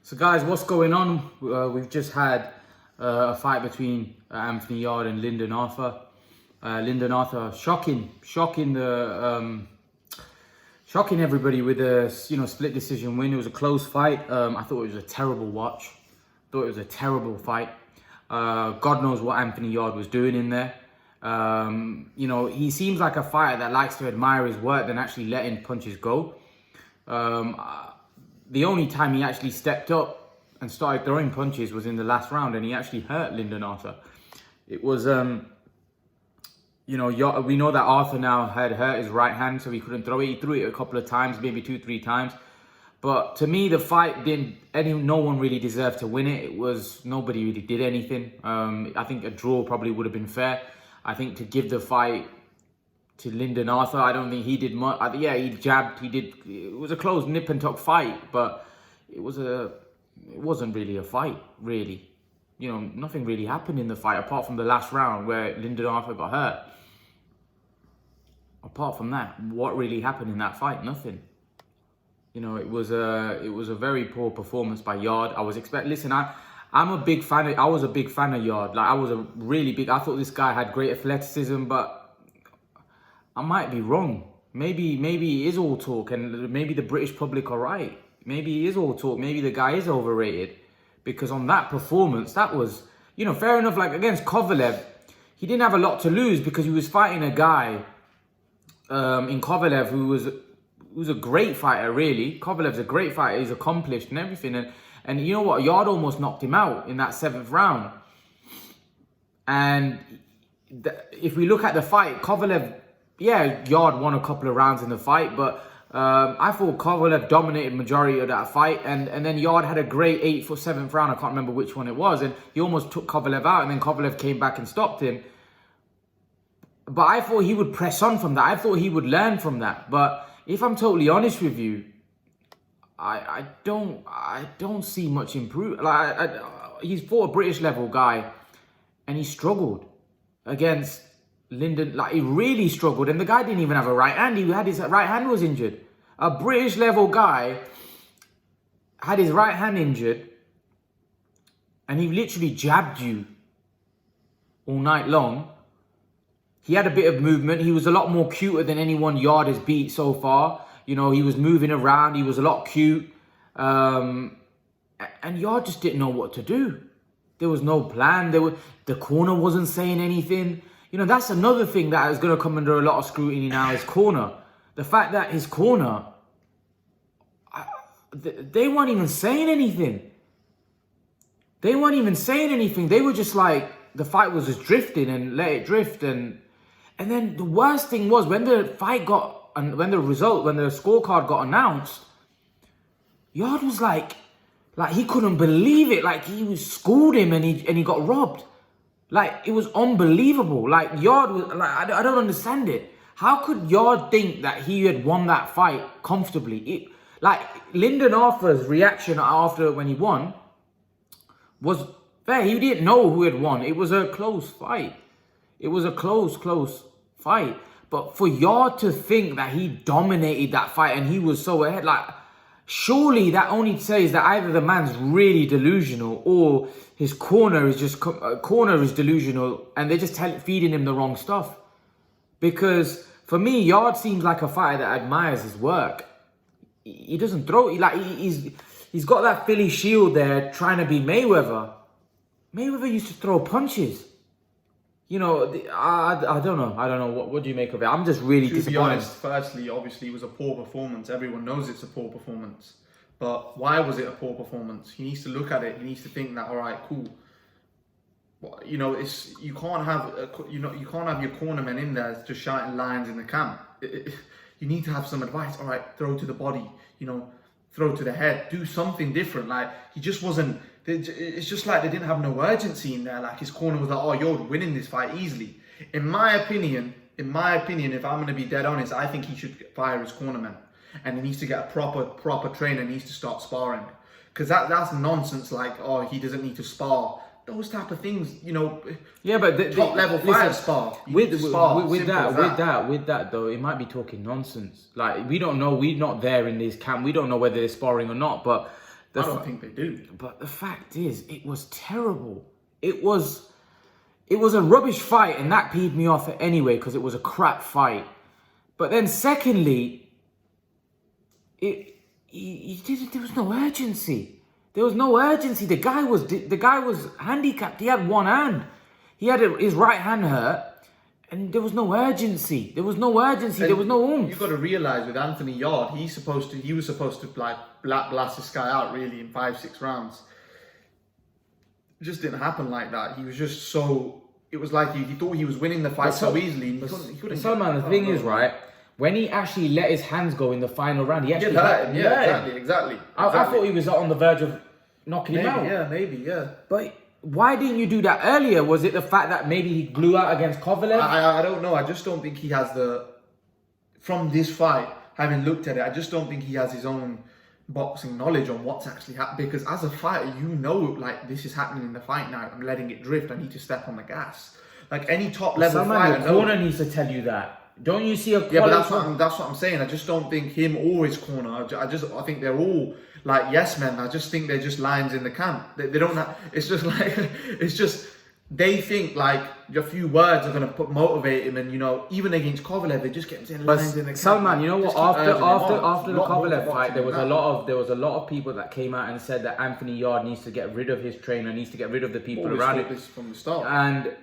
So guys, what's going on? We've just had a fight between Anthony Yarde and Lyndon Arthur. Lyndon Arthur shocking everybody with a split decision win. It was a close fight. I thought it was a terrible watch. Thought it was a terrible fight. God knows what Anthony Yarde was doing in there. He seems like a fighter that likes to admire his work than actually letting punches go. The only time he actually stepped up and started throwing punches was in the last round, and he actually hurt Lyndon Arthur. It was, we know that Arthur now had hurt his right hand, so he couldn't throw it. He threw it a couple of times, maybe 2-3 times. But to me, the fight no one really deserved to win it. Nobody really did anything. I think a draw probably would have been fair. I think to give the fight to Lyndon Arthur, I don't think he did much. Yeah, he jabbed. It was a close nip and tuck fight, but it wasn't really a fight, really. Nothing really happened in the fight apart from the last round where Lyndon Arthur got hurt. Apart from that, what really happened in that fight? Nothing. It was a very poor performance by Yarde. Listen, I'm a big fan. I was a big fan of Yarde. I thought this guy had great athleticism, but I might be wrong. Maybe it is all talk, and maybe the British public are right. Maybe it is all talk. Maybe the guy is overrated, because on that performance, that was, fair enough. Like against Kovalev, he didn't have a lot to lose because he was fighting a guy in Kovalev who was a great fighter, really. Kovalev's a great fighter. He's accomplished and everything. And you know what? Yarde almost knocked him out in that 7th round. And if we look at the fight, Kovalev, yeah, Yarde won a couple of rounds in the fight, but I thought Kovalev dominated majority of that fight, and then Yarde had a great 8th or 7th round. I can't remember which one it was, and he almost took Kovalev out, and then Kovalev came back and stopped him. But I thought he would press on from that. I thought he would learn from that. But if I'm totally honest with you, I don't see much improvement. He's fought a British level guy, and he struggled against Lyndon. He really struggled, and the guy didn't even have a right hand. His right hand was injured. A British level guy had his right hand injured, and he literally jabbed you all night long. He had a bit of movement. He was a lot more cuter than anyone Yarde has beat so far. He was moving around. He was a lot cute. And Yarde just didn't know what to do. There was no plan. The corner wasn't saying anything. That's another thing that is going to come under a lot of scrutiny now, is corner. The fact that his corner, they weren't even saying anything. They were just like, the fight was just drifting and let it drift. And then the worst thing was when the scorecard got announced, Yarde was like he couldn't believe it. Like he was schooled him and he got robbed. Like it was unbelievable. Like Yarde was like, I don't understand it. How could Yarde think that he had won that fight comfortably? Lyndon Arthur's reaction after when he won was fair. He didn't know who had won. It was a close fight. It was a close fight. But for Yarde to think that he dominated that fight and he was so ahead, surely that only says that either the man's really delusional or his corner is delusional and they're just feeding him the wrong stuff. Because for me, Yarde seems like a fighter that admires his work. He doesn't throw, he's got that Philly shield there trying to be Mayweather. Mayweather used to throw punches. I don't know. What do you make of it? I'm just really disappointed. To be honest, firstly, obviously, it was a poor performance. Everyone knows it's a poor performance. But why was it a poor performance? He needs to look at it. He needs to think that, all right, cool. You can't have your cornermen in there just shouting lines in the camp. You need to have some advice. All right, throw to the body. Throw to the head. Do something different. He just wasn't. It's just like they didn't have no urgency in there. His corner was like, oh, you're winning this fight easily. In my opinion, if I'm going to be dead honest, I think he should fire his cornerman. And he needs to get a proper trainer and needs to start sparring. Because that's nonsense, he doesn't need to spar. Those type of things, Yeah, but top level fighters spar. With that though, it might be talking nonsense. We don't know. We're not there in this camp. We don't know whether they're sparring or not. But I don't think they do. But the fact is, it was terrible. It was a rubbish fight, and that peed me off anyway because it was a crap fight. But then, secondly, there was no urgency. There was no urgency. The guy was handicapped. He had one hand. He had his right hand hurt, and there was no urgency. There was no urgency. There was no oomph. You've got to realise with Anthony Yarde, he was supposed to like blast this guy out really in 5-6 rounds. It just didn't happen like that. He was just so. It was like he thought he was winning the fight so easily. He couldn't. Salman, the thing is, right? When he actually let his hands go in the final round, he actually hurt him. Yeah, exactly. I thought he was on the verge of knocking him out. Yeah, maybe. But why didn't you do that earlier? Was it the fact that maybe he blew out against Kovalev? I don't know. I just don't think he has from this fight, having looked at it, I just don't think he has his own boxing knowledge on what's actually happening. Because as a fighter, you know, like, this is happening in the fight now. I'm letting it drift. I need to step on the gas. Like any top level fighter, your corner needs to tell you that. Don't you see a yeah? But that's what I'm saying. I just don't think him or his corner. I think they're all like yes men. I just think they're just lions in the camp. They don't have. It's just like it's just they think like a few words are gonna motivate him, and you know even against Kovalev they just kept saying lions in the camp. Salman, you know what? After the Kovalev fight, there was a lot of people that came out and said that Anthony Yarde needs to get rid of his trainer, needs to get rid of the people around him from the start, and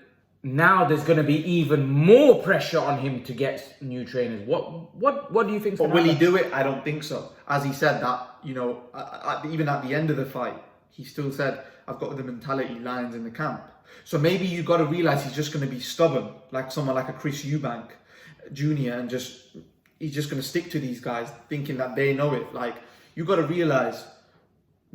now there's going to be even more pressure on him to get new trainers. What do you think? But will he do it? I don't think so. As he said that, you know, even at the end of the fight, he still said, "I've got the mentality lions in the camp." So maybe you got to realize he's just going to be stubborn, like someone like a Chris Eubank Jr. and he's just going to stick to these guys, thinking that they know it. Like you got to realize.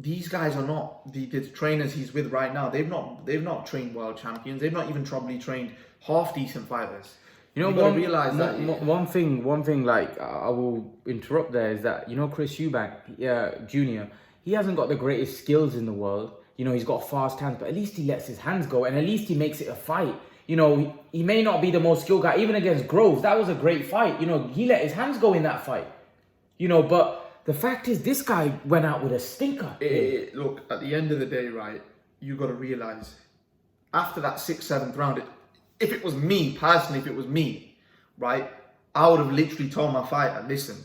These guys are not the trainers he's with right now. They've not trained world champions. They've not even probably trained half decent fighters. You know, one thing. Like I will interrupt there is that you know Chris Eubank, Jr. He hasn't got the greatest skills in the world. You know, he's got fast hands, but at least he lets his hands go, and at least he makes it a fight. You know, he may not be the most skilled guy, even against Groves. That was a great fight. You know, he let his hands go in that fight. You know, but. The fact is, this guy went out with a stinker. Look, at the end of the day, right, you got to realise, after that 6th, 7th round, if it was me, personally, right, I would have literally told my fighter, listen,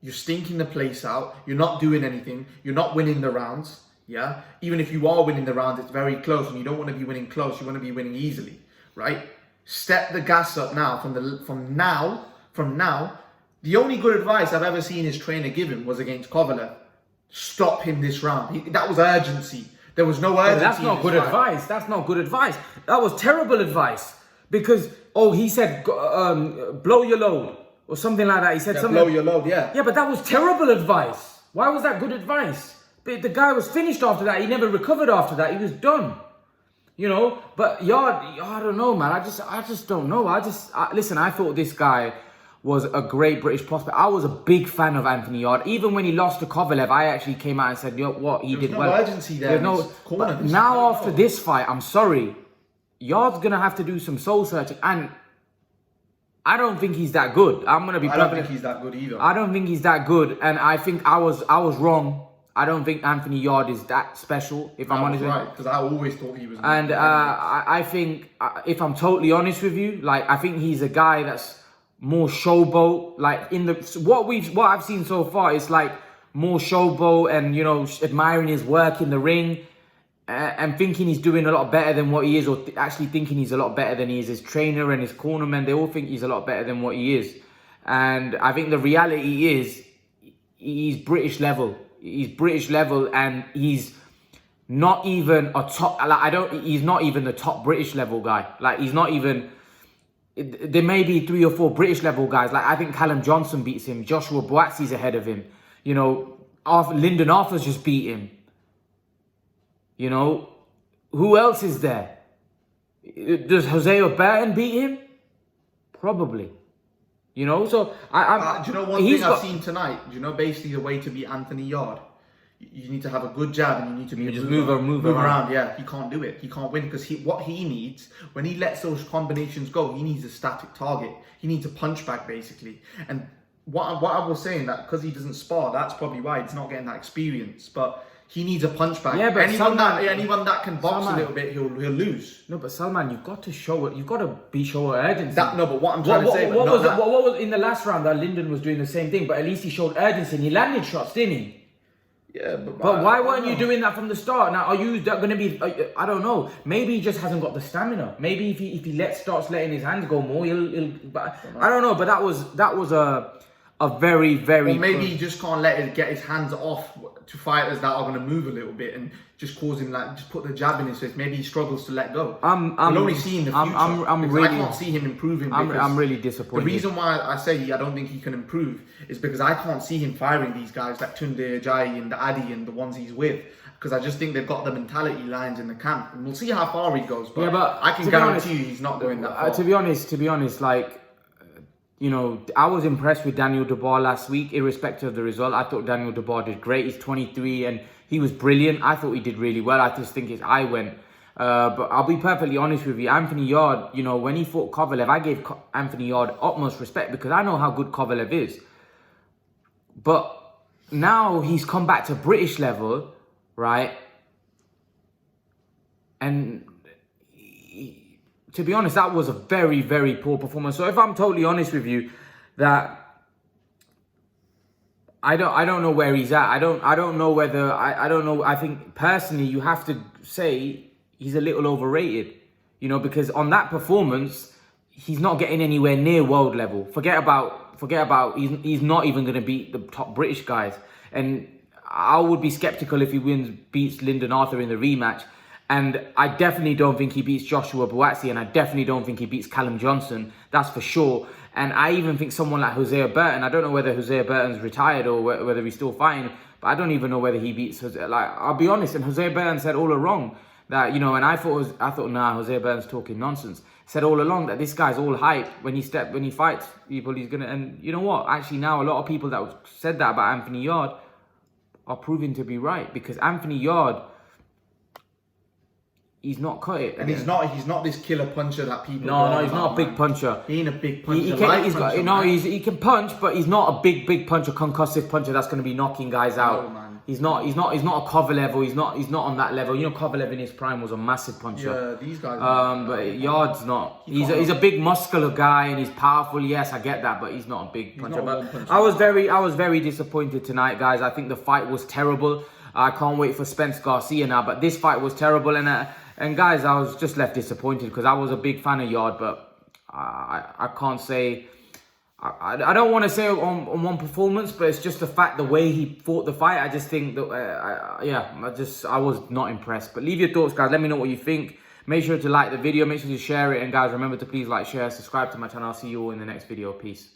you're stinking the place out, you're not doing anything, you're not winning the rounds, yeah? Even if you are winning the rounds, it's very close, and you don't want to be winning close, you want to be winning easily, right? Step the gas up now, from now, the only good advice I've ever seen his trainer give him was against Kovalev. Stop him this round. That was urgency. There was no urgency. That's not good advice. That's not good advice. That was terrible advice. Because, he said, blow your load. Or something like that. He said something. Blow your load, yeah. Yeah, but that was terrible advice. Why was that good advice? But the guy was finished after that. He never recovered after that. He was done. You know? But Yarde, I don't know, man. I just don't know. Listen, I thought this guy was a great British prospect. I was a big fan of Anthony Yarde. Even when he lost to Kovalev, I actually came out and said, you know what, he did well. There's no urgency there. But now after this fight, I'm sorry, Yarde's going to have to do some soul searching. And I don't think he's that good. I don't think he's that good either. I don't think he's that good. And I think I was wrong. I don't think Anthony Yarde is that special, if I'm honest with you. Right, because I always thought he was. And I think, if I'm totally honest with you, like, I think he's a guy that's more showboat, like what I've seen so far is like more showboat and, you know, admiring his work in the ring and thinking he's doing a lot better than what he is, or actually thinking he's a lot better than he is. His trainer and his cornerman, they all think he's a lot better than what he is. And I think the reality is he's British level. He's British level, and he's not even a top, he's not even the top British level guy. Like, he's not even. There may be 3 or 4 British level guys. Like, I think Callum Johnson beats him. Joshua Boatsi's ahead of him. You know, Lyndon Arthur's just beat him. You know, who else is there? Does Jose Burton beat him? Probably. You know, so do you know one thing I've seen tonight? Do you know basically the way to beat Anthony Yarde? You need to have a good jab and you need to be move around. Yeah, he can't do it. He can't win because what he needs, when he lets those combinations go, he needs a static target. He needs a punch back basically. And what I was saying, that because he doesn't spar, that's probably why he's not getting that experience. But he needs a punch bag. Yeah, but anyone that can box Salman, a little bit, he'll lose. No, but Salman, you've got to show it. You've got to show urgency. But what I'm trying to say, what was in the last round that Lyndon was doing the same thing, but at least he showed urgency and he landed shots, didn't he? Yeah, but why weren't you doing that from the start? Now, are you going to be? I don't know. Maybe he just hasn't got the stamina. Maybe if he starts letting his hands go more, he'll. But I don't know. But that was a very. Or maybe he just can't get his hands off to fighters that are going to move a little bit and just cause him just put the jab in his face. Maybe he struggles to let go. I'm only seeing the future. I can't see him improving. I'm really disappointed. The reason why I say I don't think he can improve is because I can't see him firing these guys like Tunde Ajayi and the Adi and the ones he's with. Because I just think they've got the mentality lines in the camp, and we'll see how far he goes. But I can guarantee you he's not going that far. To be honest, like. You know, I was impressed with Daniel Dubois last week, irrespective of the result. I thought Daniel Dubois did great. He's 23 and he was brilliant. I thought he did really well. I just think his eye went. But I'll be perfectly honest with you. Anthony Yarde, you know, when he fought Kovalev, I gave Anthony Yarde utmost respect because I know how good Kovalev is. But now he's come back to British level, right? And to be honest, that was a very, very poor performance. So if I'm totally honest with you, that I don't know where he's at. I don't know whether I don't know. I think personally, you have to say he's a little overrated. You know, because on that performance, he's not getting anywhere near world level. Forget about. He's not even going to beat the top British guys. And I would be skeptical if he beats Lyndon Arthur in the rematch. And I definitely don't think he beats Joshua Buatsi, and I definitely don't think he beats Callum Johnson. That's for sure. And I even think someone like Hosea Burton, I don't know whether Hosea Burton's retired or whether he's still fighting, but I don't even know whether he beats Hosea. Like, I'll be honest, and Hosea Burton said all along that, you know, and I thought, nah, Hosea Burton's talking nonsense. Said all along that this guy's all hype. When he fights people, he's gonna. And you know what? Actually, now a lot of people that said that about Anthony Yarde are proving to be right, because Anthony Yarde, he's not cut it. And he's not this killer puncher that people. No, he's not a big puncher. He ain't a big puncher. He can punch, but he's not a big puncher, concussive puncher that's going to be knocking guys out. No, man. He's not a Kovalev. He's not on that level. You know, Kovalev in his prime was a massive puncher. Yeah, these guys. But Yarde's not. He's a big muscular guy and he's powerful. Yes, I get that, but he's not a big puncher. But I was very disappointed tonight, guys. I think the fight was terrible. I can't wait for Spence Garcia now, but this fight was terrible. And guys, I was just left disappointed because I was a big fan of Yarde, but I can't say. I don't want to say on one performance, but it's just the fact, the way he fought the fight. I just think that, I was not impressed. But leave your thoughts, guys. Let me know what you think. Make sure to like the video. Make sure to share it. And guys, remember to please like, share, subscribe to my channel. I'll see you all in the next video. Peace.